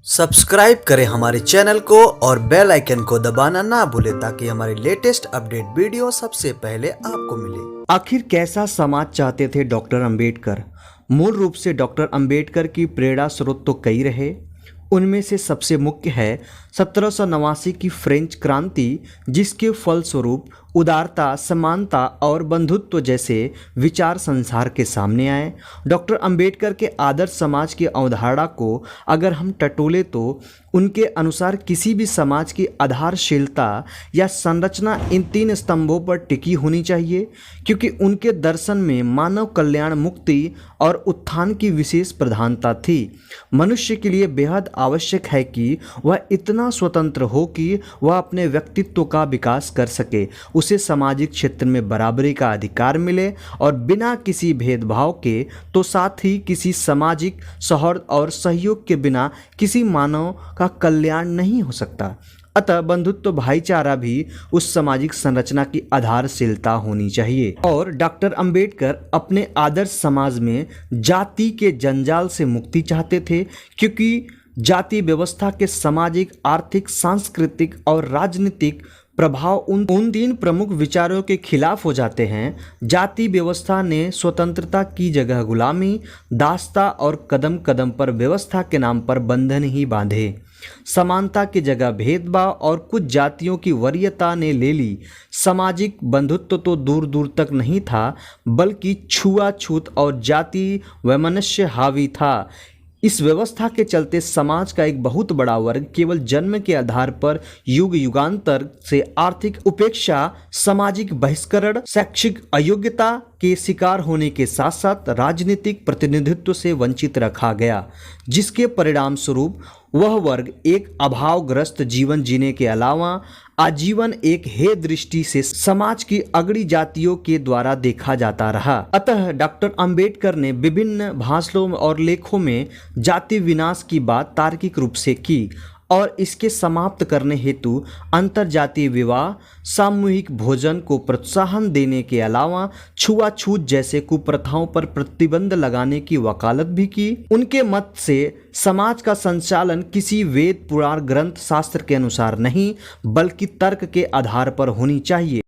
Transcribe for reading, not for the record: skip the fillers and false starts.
Subscribe करें हमारे channel को और बेल आइकन को दबाना ना भूलें ताकि हमारी लेटेस्ट अपडेट वीडियो सबसे पहले आपको मिले। आखिर कैसा समाज चाहते थे डॉक्टर अंबेडकर? मूल रूप से डॉक्टर अंबेडकर की प्रेरणा स्रोत तो कई रहे। उनमें से सबसे मुख्य है 1789 की फ्रेंच क्रांति, जिसके फलस्वरूप उदारता, समानता और बंधुत्व जैसे विचार संसार के सामने आए। डॉक्टर अंबेडकर के आदर्श समाज की अवधारणा को अगर हम टटोले तो उनके अनुसार किसी भी समाज की आधारशिलता या संरचना इन तीन स्तंभों पर टिकी होनी चाहिए, क्योंकि उनके दर्शन में मानव कल्याण, मुक्ति और उत्थान की विशेष प्रधानता थी। मनुष्य के लिए बेहद आवश्यक है कि वह इतना स्वतंत्र हो कि वह अपने व्यक्तित्व का विकास कर सके, उसे सामाजिक क्षेत्र में बराबरी का अधिकार मिले और बिना किसी भेदभाव के, तो साथ ही किसी सामाजिक सौहार्द और सहयोग के बिना किसी मानव का कल्याण नहीं हो सकता। अतः बंधुत्व, भाईचारा भी उस सामाजिक संरचना की आधारशिलता होनी चाहिए। और डॉक्टर अंबेडकर अपने आदर्श समाज में जाति के जंजाल से मुक्ति चाहते थे, क्योंकि जाति व्यवस्था के सामाजिक, आर्थिक, सांस्कृतिक और राजनीतिक प्रभाव उन तीन प्रमुख विचारों के खिलाफ हो जाते हैं। जाति व्यवस्था ने स्वतंत्रता की जगह गुलामी, दासता और कदम कदम पर व्यवस्था के नाम पर बंधन ही बांधे। समानता की जगह भेदभाव और कुछ जातियों की वरीयता ने ले ली। सामाजिक बंधुत्व तो दूर दूर तक नहीं था, बल्कि छुआछूत और जाति वैमनस्य हावी था। इस व्यवस्था के चलते समाज का एक बहुत बड़ा वर्ग केवल जन्म के आधार पर युग युगांतर से आर्थिक उपेक्षा, सामाजिक बहिष्करण, शैक्षिक अयोग्यता के शिकार होने के साथ साथ राजनीतिक प्रतिनिधित्व से वंचित रखा गया, जिसके परिणाम स्वरूप वह वर्ग एक अभावग्रस्त जीवन जीने के अलावा आजीवन एक हे दृष्टि से समाज की अगड़ी जातियों के द्वारा देखा जाता रहा। अतः डॉक्टर अंबेडकर ने विभिन्न भाषणों और लेखों में जाति विनाश की बात तार्किक रूप से की और इसके समाप्त करने हेतु अंतरजातीय विवाह, सामूहिक भोजन को प्रोत्साहन देने के अलावा छुआछूत जैसे कुप्रथाओं पर प्रतिबंध लगाने की वकालत भी की। उनके मत से समाज का संचालन किसी वेद, पुराण, ग्रंथ, शास्त्र के अनुसार नहीं, बल्कि तर्क के आधार पर होनी चाहिए।